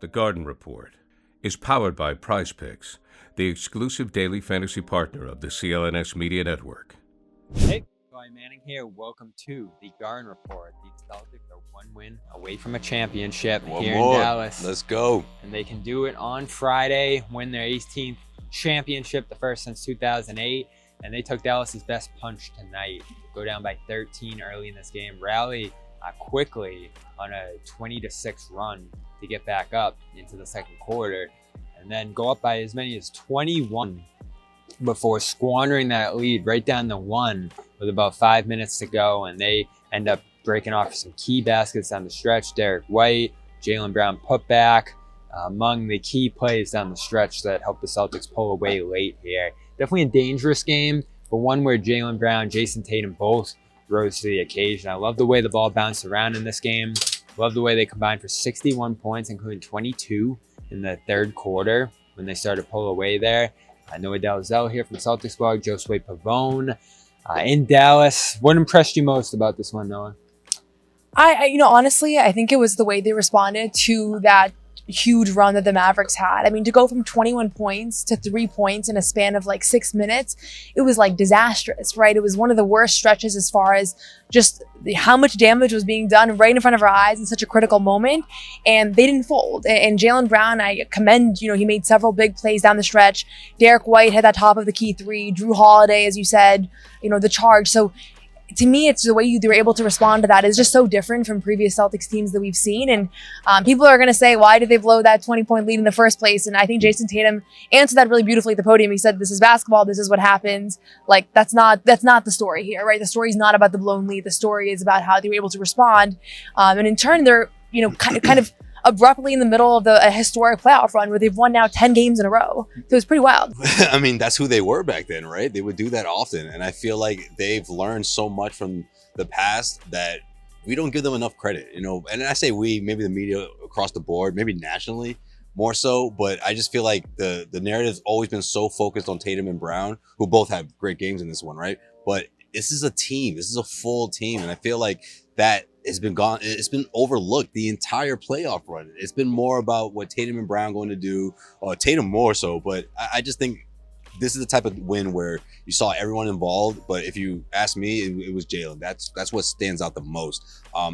The Garden Report is powered by Prize Picks, the exclusive daily fantasy partner of the CLNS Media Network. Hey, Ryan Manning here. Welcome to the Garden Report. The Celtics are one win away from a championship in Dallas. Let's go. And they can do it on Friday, win their 18th championship, the first since 2008. And they took Dallas's best punch tonight. Go down by 13 early in this game, rally quickly on a 20-6 run to get back up into the second quarter, and then go up by as many as 21 before squandering that lead right down to 1 with about 5 minutes to go. And they end up breaking off some key baskets down the stretch. Derek White, Jaylen Brown putback, among the key plays down the stretch that helped the Celtics pull away late here. Definitely a dangerous game, but one where Jaylen Brown, Jason Tatum both rose to the occasion. I love the way the ball bounced around in this game. Love the way they combined for 61 points, including 22 in the third quarter when they started to pull away there. Noah Dalzell here from Celtics blog, Josue Pavon in Dallas. What impressed you most about this one, Noah? Honestly, I think it was the way they responded to that huge run that the Mavericks had. I mean, to go from 21 points to 3 points in a span of like 6 minutes, it was like disastrous, right? It was one of the worst stretches as far as just how much damage was being done right in front of our eyes in such a critical moment. And they didn't fold. And Jaylen Brown, I commend, he made several big plays down the stretch. Derek White had that top of the key 3. Drew Holiday, as you said, the charge. So to me, it's the way they were able to respond to that is just so different from previous Celtics teams that we've seen. And people are going to say, why did they blow that 20-point lead in the first place? And I think Jason Tatum answered that really beautifully at the podium. He said, this is basketball. This is what happens. Like, that's not the story here, right? The story is not about the blown lead. The story is about how they were able to respond. And in turn, they're, kind of abruptly in the middle of a historic playoff run where they've won now 10 games in a row. So it's pretty wild. I mean, that's who they were back then, right? They would do that often. And I feel like they've learned so much from the past that we don't give them enough credit, And I say we, maybe the media across the board, maybe nationally more so. But I just feel like the narrative's always been so focused on Tatum and Brown, who both have great games in this one, right? But this is a team. This is a full team. And I feel like that it's been overlooked the entire playoff run. It's been more about what Tatum and Brown going to do, or Tatum more so, but I just think this is the type of win where you saw everyone involved. But if you ask me, it was Jaylen. That's what stands out the most.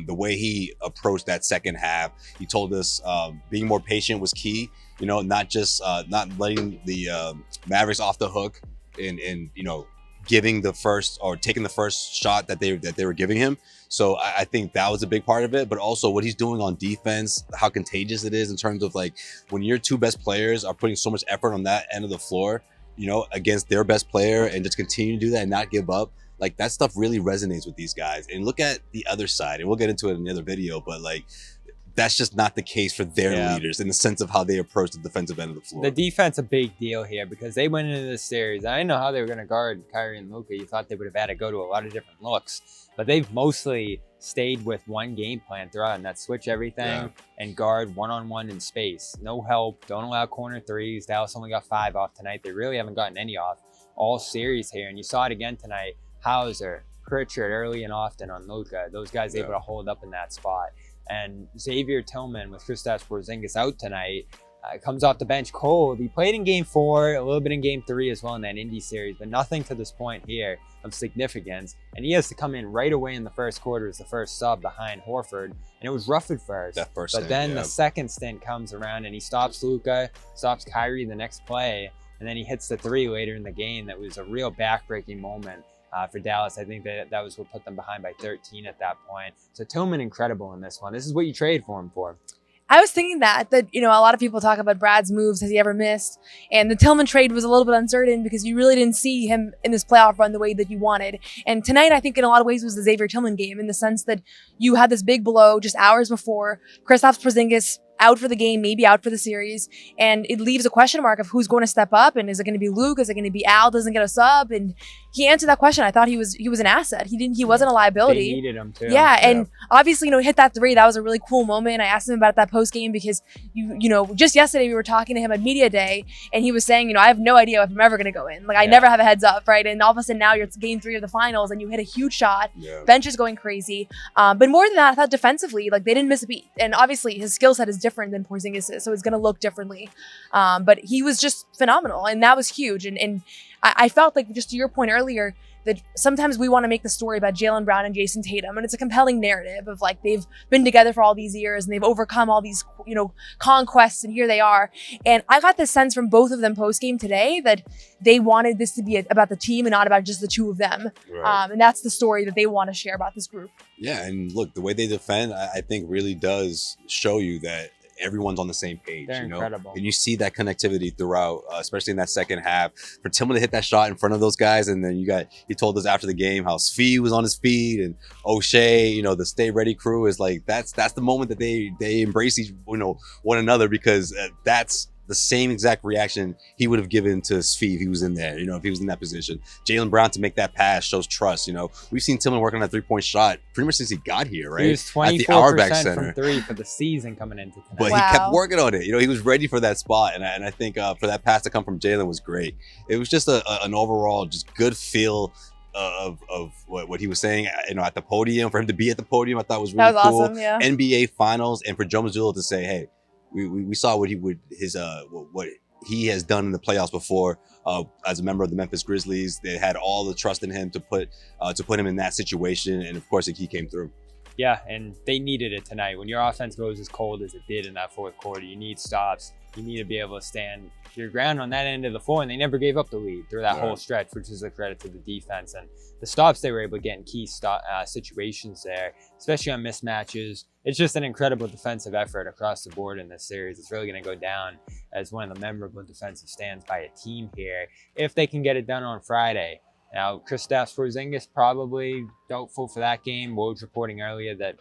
The way he approached that second half, he told us being more patient was key, not just not letting the Mavericks off the hook and giving the first or taking the first shot that they were giving him. So I think that was a big part of it, but also what he's doing on defense, how contagious it is in terms of like when your two best players are putting so much effort on that end of the floor, against their best player and just continue to do that and not give up. Like that stuff really resonates with these guys. And look at the other side, and we'll get into it in another video, but like that's just not the case for their leaders in the sense of how they approach the defensive end of the floor. The defense a big deal here because they went into this series. I didn't know how they were going to guard Kyrie and Luka. You thought they would have had to go to a lot of different looks, but they've mostly stayed with one game plan throughout, and that's switch everything and guard one-on-one in space. No help. Don't allow corner threes. Dallas only got 5 off tonight. They really haven't gotten any off all series here, and you saw it again tonight. Hauser, Pritchard early and often on Luka. Those guys able to hold up in that spot. And Xavier Tillman with Kristaps Porzingis out tonight comes off the bench cold. He played in Game 4, a little bit in Game 3 as well in that Indy series, but nothing to this point here of significance. And he has to come in right away in the first quarter as the first sub behind Horford. And it was rough at first. But then the second stint comes around and he stops Luka, stops Kyrie the next play, and then he hits the 3 later in the game. That was a real backbreaking moment. For Dallas. I think that was what put them behind by 13 at that point. So Tillman incredible in this one. This is what you trade for him for. I was thinking that a lot of people talk about Brad's moves. Has he ever missed? And the Tillman trade was a little bit uncertain because you really didn't see him in this playoff run the way that you wanted. And tonight, I think in a lot of ways was the Xavier Tillman game in the sense that you had this big blow just hours before. Kristaps Porzingis out for the game, maybe out for the series. And it leaves a question mark of who's going to step up. And is it going to be Luke? Is it going to be Al doesn't get a sub? And he answered that question. I thought he was an asset. He wasn't a liability. They needed him too. Yeah. And obviously, hit that 3. That was a really cool moment. I asked him about that post game because just yesterday we were talking to him at media day and he was saying, I have no idea if I'm ever going to go in. Like I never have a heads up. Right. And all of a sudden now you're at Game 3 of the finals and you hit a huge shot. Bench is going crazy. But more than that, I thought defensively, like they didn't miss a beat. And obviously his skill set is different than Porzingis is, so it's going to look differently. But he was just phenomenal, and that was huge. And I felt like, just to your point earlier, that sometimes we want to make the story about Jaylen Brown and Jason Tatum, and it's a compelling narrative of like they've been together for all these years and they've overcome all these, conquests, and here they are. And I got this sense from both of them post-game today that they wanted this to be about the team and not about just the two of them. Right. And that's the story that they want to share about this group. Yeah, and look, the way they defend, I think really does show you that everyone's on the same page. They're incredible. And you see that connectivity throughout, especially in that second half. For Tillman to hit that shot in front of those guys, and then he told us after the game how Svi was on his feet, and O'Shea, the Stay Ready crew is like, that's the moment that they embrace one another, because that's the same exact reaction he would have given to Svi if he was in there, if he was in that position. Jaylen Brown to make that pass shows trust. We've seen Tillman working on that 3-point shot pretty much since he got here, right? He was 24% at the Auerbach Center. from 3 for the season coming into tonight. But he kept working on it. He was ready for that spot. And I think for that pass to come from Jaylen was great. It was just an overall just good feel of what he was saying, at the podium. For him to be at the podium, I thought was really cool. Awesome, yeah. NBA Finals, and for Joe Mazzulla to say, hey, we saw what he has done in the playoffs before as a member of the Memphis Grizzlies. They had all the trust in him to put him in that situation, and of course he came through. Yeah, and they needed it tonight. When your offense goes as cold as it did in that fourth quarter, you need stops. You need to be able to stand your ground on that end of the floor, and they never gave up the lead through that whole stretch, which is a credit to the defense. And the stops they were able to get in key situations there, especially on mismatches. It's just an incredible defensive effort across the board in this series. It's really going to go down as one of the memorable defensive stands by a team here, if they can get it done on Friday. Now, Kristaps Porzingis probably doubtful for that game. Woj reporting earlier that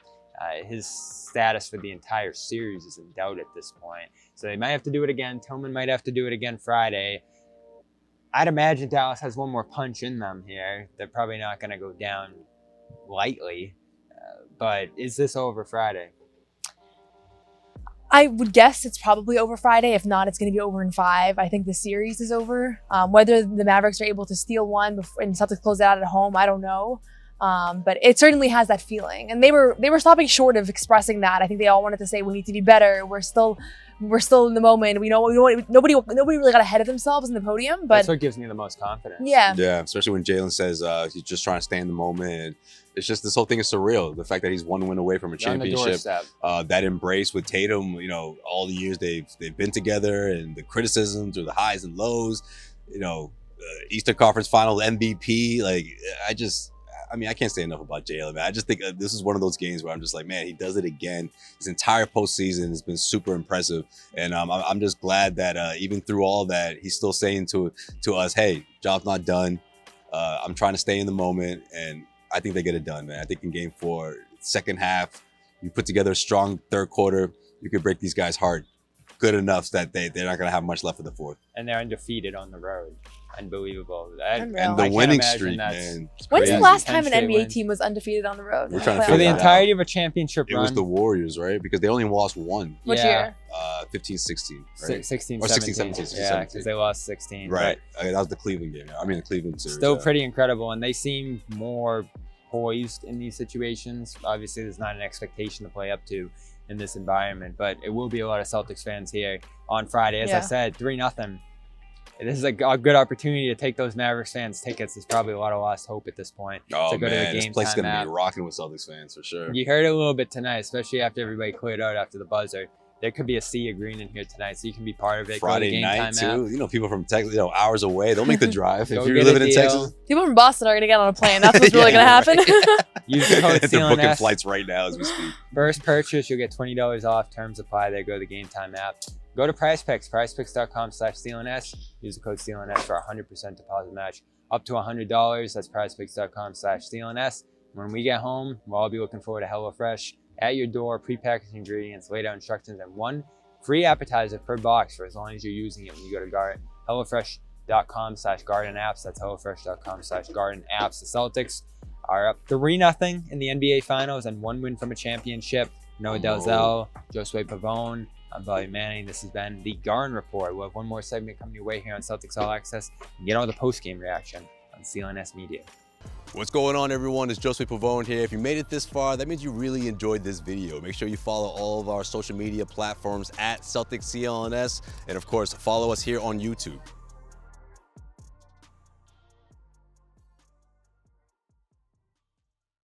his status for the entire series is in doubt at this point. So they might have to do it again. Tillman might have to do it again Friday. I'd imagine Dallas has one more punch in them here. They're probably not going to go down lightly. But is this over Friday? I would guess it's probably over Friday. If not, it's going to be over in 5. I think the series is over. Whether the Mavericks are able to steal one and Celtics close it out at home, I don't know. But it certainly has that feeling. And they were stopping short of expressing that. I think they all wanted to say, we need to be better. We're still in the moment. Nobody really got ahead of themselves in the podium. But that's what gives me the most confidence. Yeah, especially when Jaylen says he's just trying to stay in the moment. And it's just, this whole thing is surreal. The fact that he's one win away from a championship, that embrace with Tatum, all the years they've been together, and the criticism through the highs and lows, Eastern Conference Final MVP. I can't say enough about Jaylen, man. I just think this is one of those games where I'm just like, man, he does it again. His entire postseason has been super impressive. And I'm just glad that even through all that, he's still saying to us, hey, job's not done. I'm trying to stay in the moment. And I think they get it done, man. I think in game 4, second half, you put together a strong third quarter, you could break these guys' heart good enough that they're not going to have much left for the fourth. And they're undefeated on the road. Unbelievable. And the winning streak, man. When's the last time an NBA team was undefeated on the road? We're trying to for the entirety of a championship run. It was the Warriors, right? Because they only lost one. Which year? 15-16, right? 16-17. Yeah, because they lost 16. Right. That was the Cleveland game. The Cleveland series. Still pretty incredible, and they seem more poised in these situations. Obviously, there's not an expectation to play up to in this environment, but it will be a lot of Celtics fans here on Friday. As I said, 3-0. This is a good opportunity to take those Mavericks fans tickets. There's probably a lot of lost hope at this point. Oh, to go man, to the game this place is going to app. be rocking with Celtics fans for sure. You heard it a little bit tonight, especially after everybody cleared out after the buzzer. There could be a sea of green in here tonight, so you can be part of it. Friday night, too. App. People from Texas, hours away, they'll make the drive. If you're living in Texas. People from Boston are going to get on a plane. That's what's really going to happen. Use the code They're booking CLNS. flights right now as we speak. First purchase, you'll get $20 off. Terms apply. There, go to the Game Time app. Go to PrizePicks, prizepicks.com/CLNS. Use the code CLNS for a 100% deposit match up to $100. That's prizepicks.com/CLNS. When we get home, we'll all be looking forward to HelloFresh at your door, prepackaged ingredients, laid out instructions, and one free appetizer per box for as long as you're using it when you go to HelloFresh.com/GardenApps. That's HelloFresh.com/GardenApps. The Celtics are up 3-0 in the NBA Finals and 1 win from a championship. Noah Dalzell, Josue Pavon. I'm Bobby Manning. This has been the Garden Report. We'll have one more segment coming your way here on Celtics All Access and get all the post-game reaction on CLNS Media. What's going on, everyone? It's Josue Pavon here. If you made it this far, that means you really enjoyed this video. Make sure you follow all of our social media platforms at Celtics CLNS, and of course, follow us here on YouTube.